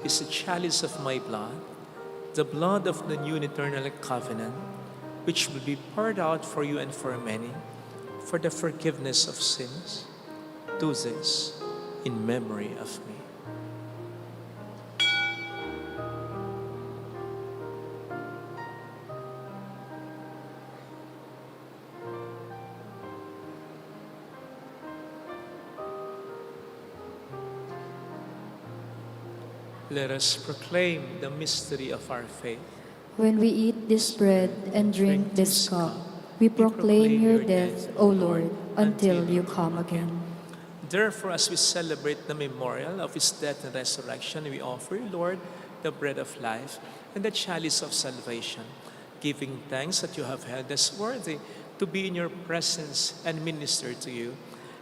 is the chalice of my blood, the blood of the new and eternal covenant, which will be poured out for you and for many, for the forgiveness of sins. Do this in memory of me." Let us proclaim the mystery of our faith. When we eat this bread and drink this cup, we proclaim your death, O Lord, until you come again. Therefore, as we celebrate the memorial of his death and resurrection, we offer, Lord, the bread of life and the chalice of salvation, giving thanks that you have held us worthy to be in your presence and minister to you.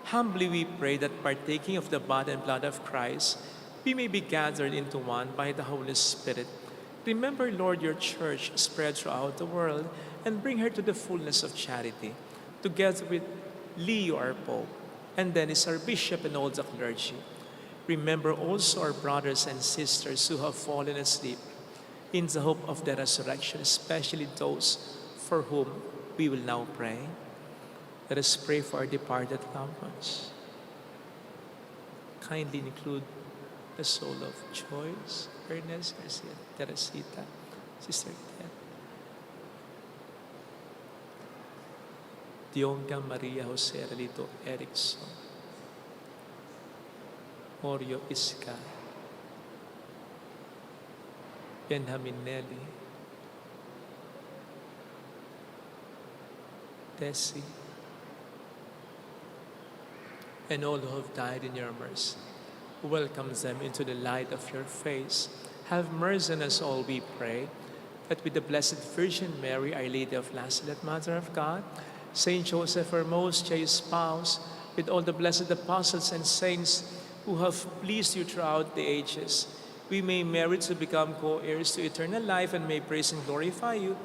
Humbly we pray that partaking of the body and blood of Christ, we may be gathered into one by the Holy Spirit. Remember, Lord, your church spread throughout the world and bring her to the fullness of charity, together with Leo, our Pope, and Dennis, our Bishop, and all the clergy. Remember also our brothers and sisters who have fallen asleep in the hope of the resurrection, especially those for whom we will now pray. Let us pray for our departed loved ones. Kindly include the soul of Joyce, Ernest, Garcia, Teresita, Sister Ted, Dionga Maria Jose Relito Erickson, Oreo Iska, Benjamin Nelly, Tessie, and all who have died in your mercy, who welcomes them into the light of your face. Have mercy on us all, we pray, that with the Blessed Virgin Mary, Our Lady of Lazaret, Mother of God, Saint Joseph, her most chaste spouse, with all the blessed apostles and saints who have pleased you throughout the ages, we may merit to become co-heirs to eternal life and may praise and glorify you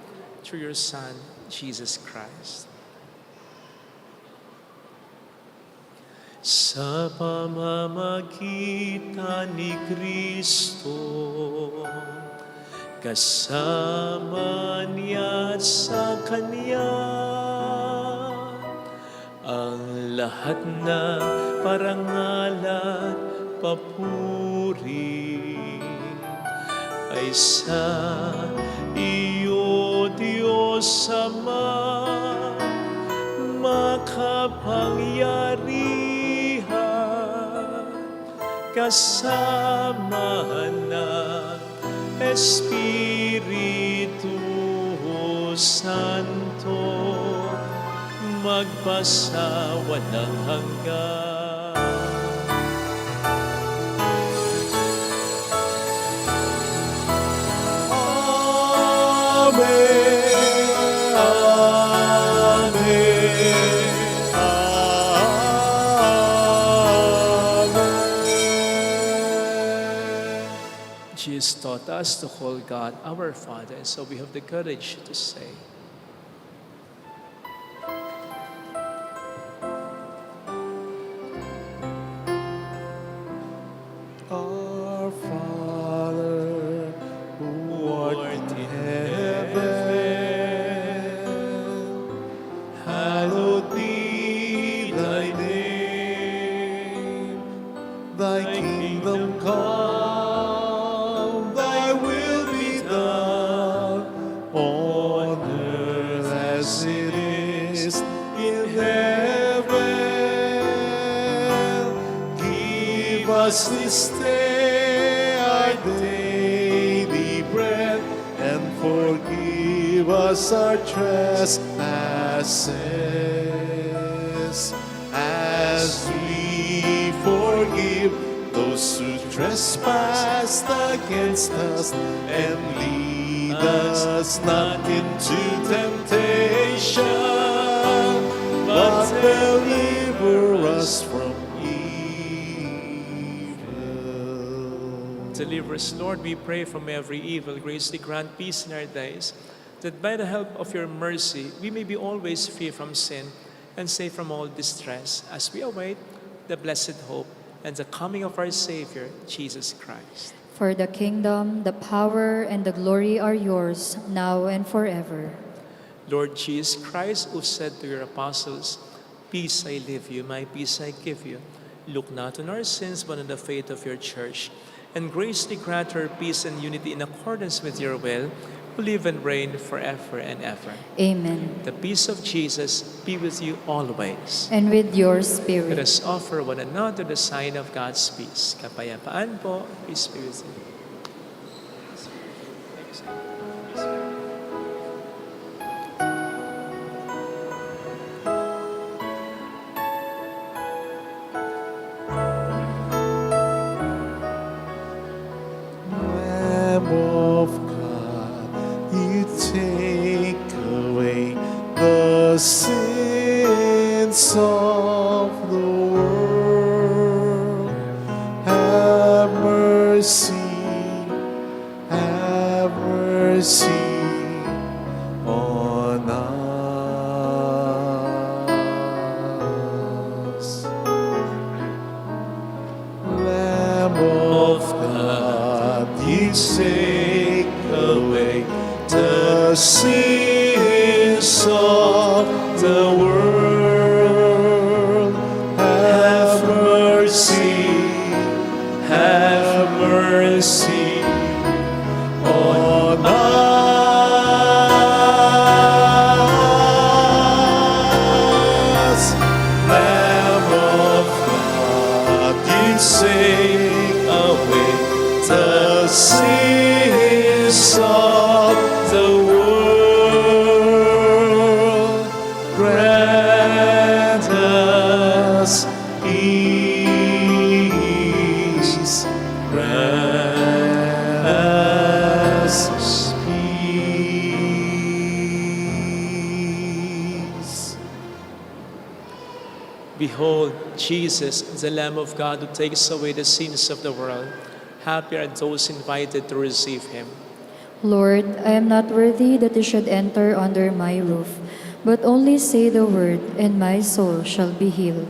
through your Son, Jesus Christ. Sa pamamagitan ni Kristo, kasama niya at sa Kanya, ang lahat na parangal at papuri ay sa iyo, Diyos Ama, makapangyarihan, kasama ng Espiritu Santo, magpasawalang hanggan. Amen. Amen. Jesus taught us to call God our Father, and so we have the courage to say, Our Father, who art in heaven, hallowed be thy name. Thy kingdom come, thy will be done, on earth as it is in heaven. Give us this day our daily bread, and forgive us our trespasses, as we forgive those who trespass against us. And lead us not into temptation, but deliver us from evil. deliver us, Lord, we pray, from every evil. Graciously grant peace in our days, that by the help of your mercy, we may be always free from sin and safe from all distress, as we await the blessed hope and the coming of our Savior, Jesus Christ. For the kingdom, the power, and the glory are yours, now and forever. Lord Jesus Christ, who said to your apostles, "Peace I leave you, my peace I give you," look not on our sins, but on the faith of your church, and graciously grant her peace and unity in accordance with your will, who live and reign forever and ever. Amen. The peace of Jesus be with you always. And with your Let spirit. us offer one another the sign of God's peace. Kapayapaan po, peace be with you. Lamb of God, you take away the sins of the world. Have mercy on us. Lamb of God, you take away the sins of the world. Have mercy on us. of the world, grant us peace. Grant us peace. Behold, Jesus, the Lamb of God who takes away the sins of the world. Happy are those invited to receive him. Lord, I am not worthy that you should enter under my roof, but only say the word, and my soul shall be healed.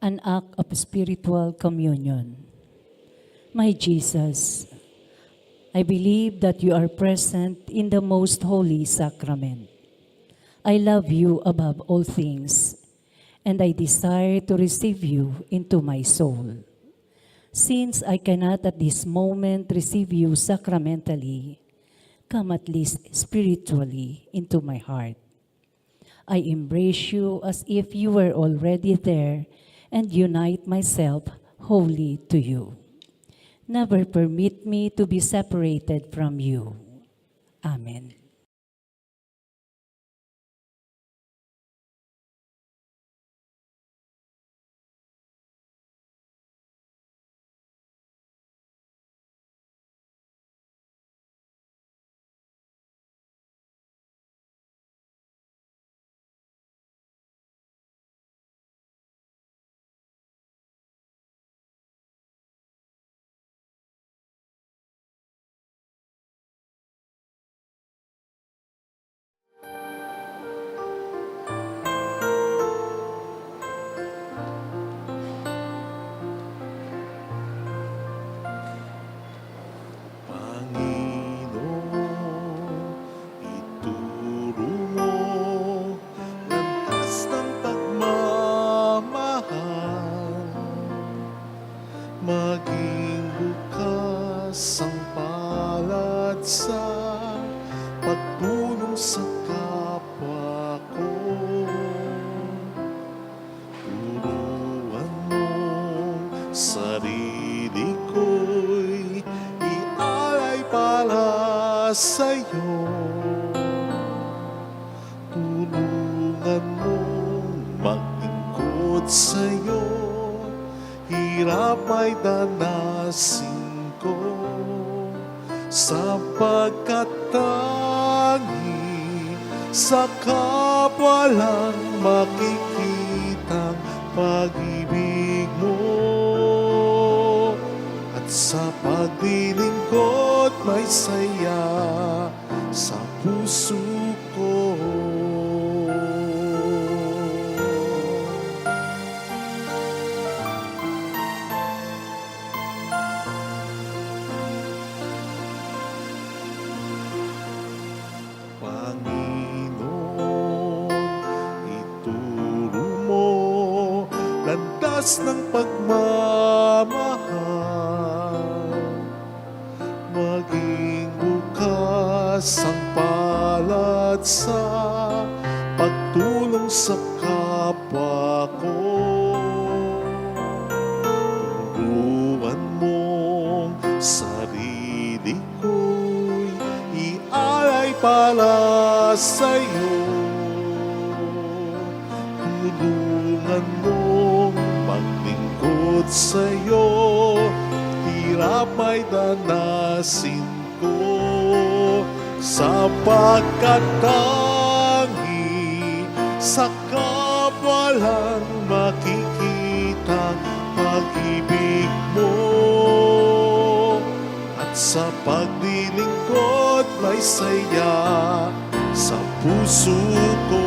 An act of spiritual communion. My Jesus, I believe that you are present in the most holy sacrament. I love you above all things, and I desire to receive you into my soul. Since I cannot at this moment receive you sacramentally, come at least spiritually into my heart. I embrace you as if you were already there and unite myself wholly to you. Never permit me to be separated from you. Amen. Panginoon, ituro mo landas ng pagmamahal. Maging bukas ang palad sa pagtulong sa kapwa ko. Turuan mo sarili ko'y ialay para sa'yo. Tulungan mong maglingkod sa'yo, hirap ay danasin ko, sapagkat tangi sa kapwa lang makikitang pag-ibig mo. At sa paglilingkod may saya sa puso ko. Panginoon, ituro mo landas ng pagmamahal. Maging bukas ang palad sa pagtulong sa kapwa ko. Turuan mong sarili ko'y ialay para sa'yo. Tulungan mong maglingkod sa'yo, hirap ay danasin ko, sapagkat tangi sa kapwa lang makikitang pag-ibig mo. At sa paglilingkod may saya sa puso ko.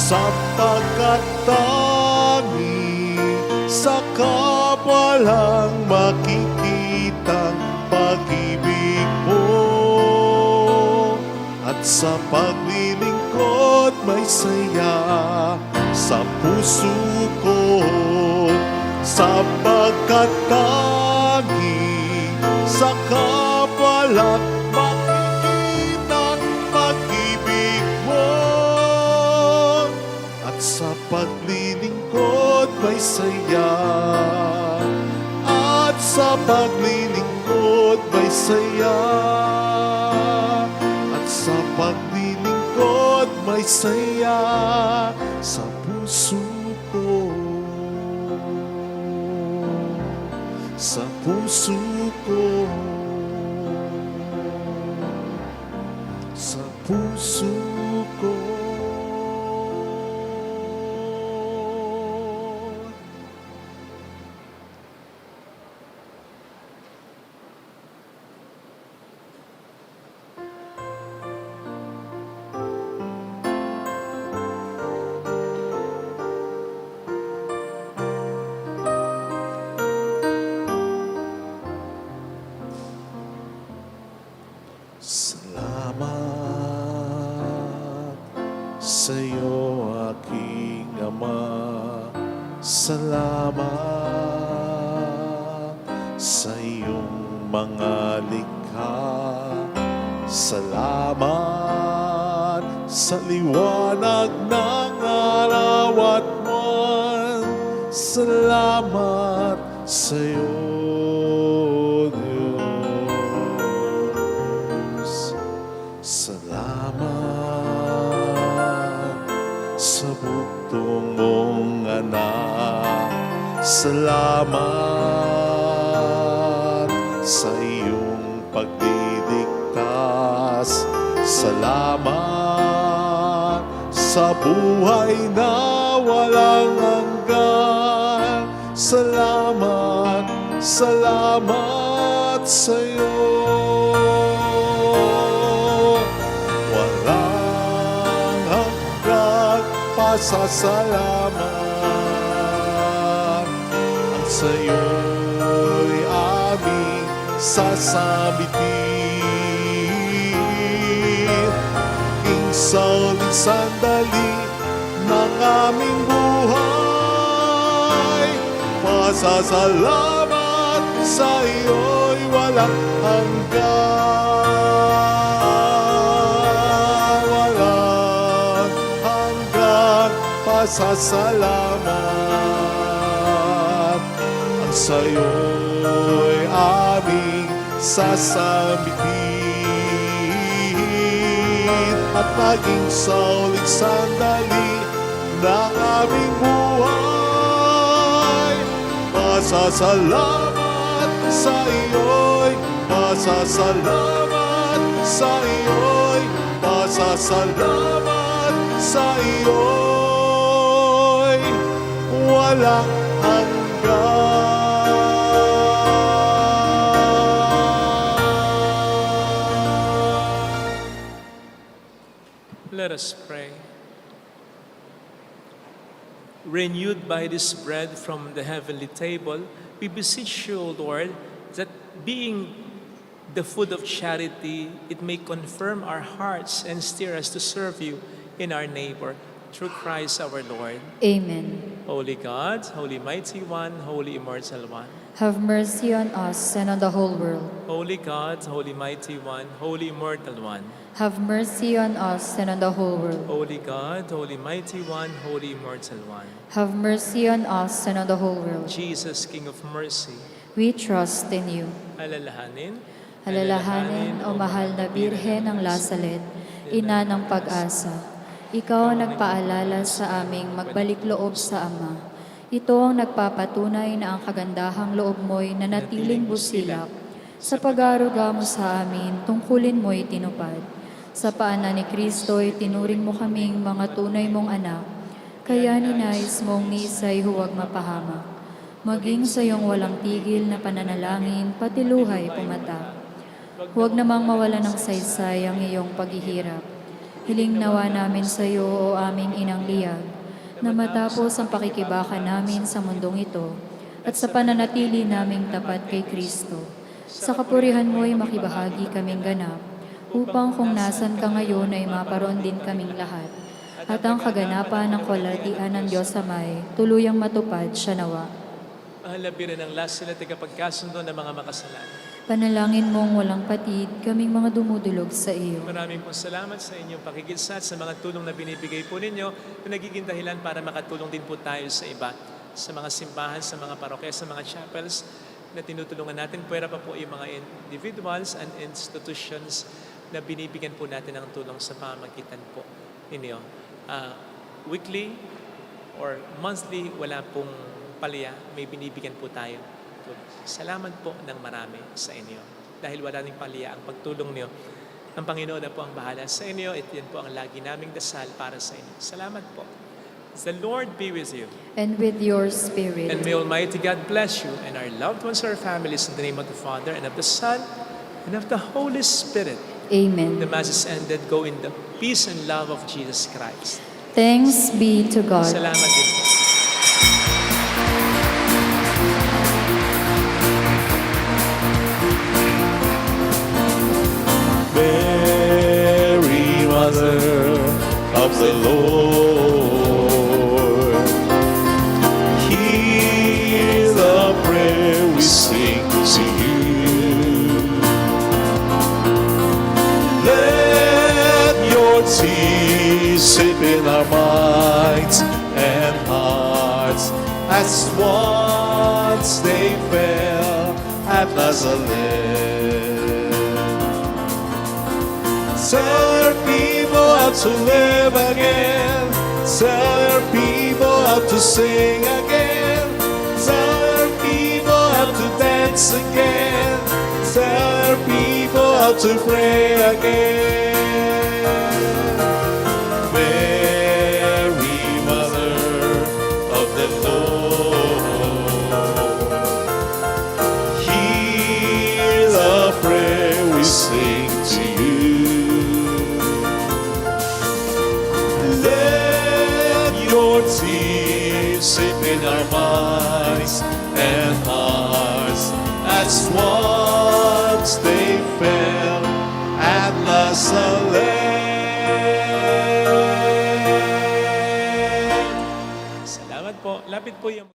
sapagkat tangi sa kapwa lang makikitang pag-ibig mo, at sa paglilingkod may saya sa puso ko, sapagkat tangi sa kapwa lang makikitang pag-ibig mo, at sa paglilingkod may saya, at sa paglilingkod may saya, at sa paglilingkod may saya sa puso ko, sa puso ko, sa puso ko. Salamat sa'yo, aking Ama. Salamat sa iyong mga likha. Salamat sa liwanag ng araw at buwan. Salamat sa'yo, salamat sa bugtong mong anak. Salamat sa iyong pagdidigtas. Salamat sa buhay na walang hanggan. Salamat, salamat sa iyo. Pasasalamat at sa'yo'y aming sasabitin. Isang sandali ng aming buhay, pasasalamat sa'yo'y walang hanggan. Pasasalamat at sa'yo'y aming sasabitin, at maging sa uling sandali ng aming buhay, pasasalamat sa iyo'y, pasasalamat sa iyo'y, pasasalamat sa iyo'y walang hanggan. Let us pray. Renewed by this bread from the heavenly table, we beseech you, O Lord, that being the food of charity, it may confirm our hearts and steer us to serve you in our neighbor. Through Christ our Lord. Amen. Holy God, Holy Mighty One, Holy Immortal One. Have mercy on us and on the whole world. Holy God, Holy Mighty One, Holy Immortal One. Have mercy on us and on the whole world. Holy God, Holy Mighty One, Holy Immortal One. Have mercy on us and on the whole world. Jesus, King of Mercy. We trust in you. Alalahanin. Alalahanin, O mahal na Birhen ng Lasalet, ina ng pag-asa. Ikaw ang nagpaalala sa aming magbalik loob sa Ama. Ito ang nagpapatunay na ang kagandahang loob mo'y nanatiling busilak. Sa pag-aaruga mo sa amin, tungkulin mo'y tinupad. Sa paanan ni Kristo'y tinuring mo kaming mga tunay mong anak. Kaya ninais mong ni isa'y huwag mapahamak. Maging sa iyong walang tigil na pananalangin, pati luhay pumatak. Huwag namang mawala ng saysay ang iyong paghihirap. Hiling nawa namin sa iyo, o aming inang liyag, na matapos ang pakikibaka namin sa mundong ito, at sa pananatili naming tapat kay Kristo, sa kapurihan mo'y makibahagi kaming ganap, upang kung nasan ka ngayon ay maparoon din kaming lahat, at ang kaganapan ng kalwalhatian ng Diyos Amay, tuluyang matupad siya nawa. Mahal na birin ng lahat sila tagapagkasundo ng mga makasalanan. Panalangin mong walang patid, kaming mga dumudulog sa iyo. Maraming pong salamat sa inyong pakikinsat, sa mga tulong na binibigay po ninyo na nagiging dahilan para makatulong din po tayo sa iba, sa mga simbahan, sa mga parokya, sa mga chapels na tinutulungan natin. Pwera pa po yung mga individuals and institutions na binibigyan po natin ng tulong sa pamamagitan po ninyo. Weekly or monthly, wala pong palya, may binibigyan po tayo. Salamat po ng marami sa inyo. Dahil wala rin palya ang pagtulong niyo. Ang Panginoon na po ang bahala sa inyo. At yan po ang lagi naming dasal para sa inyo. Salamat po. The Lord be with you. And with your spirit. And may Almighty God bless you and our loved ones, our families, in the name of the Father and of the Son and of the Holy Spirit. Amen. The Mass is ended. Go in the peace and love of Jesus Christ. Thanks be to God. Salamat din po. Mary, Mother of the Lord, hear the prayer we sing to you. Let your tears sip in our minds and hearts as once they fell at Nazareth. Tell your people how to live again. Tell your people how to sing again. Tell your people how to dance again. Tell your people how to pray again. Mary, Mother of the Lord, hear the prayer we sing to you. Your tears sip in our minds and hearts as once they fell at Nazareth. Salamat po. Lapit po yung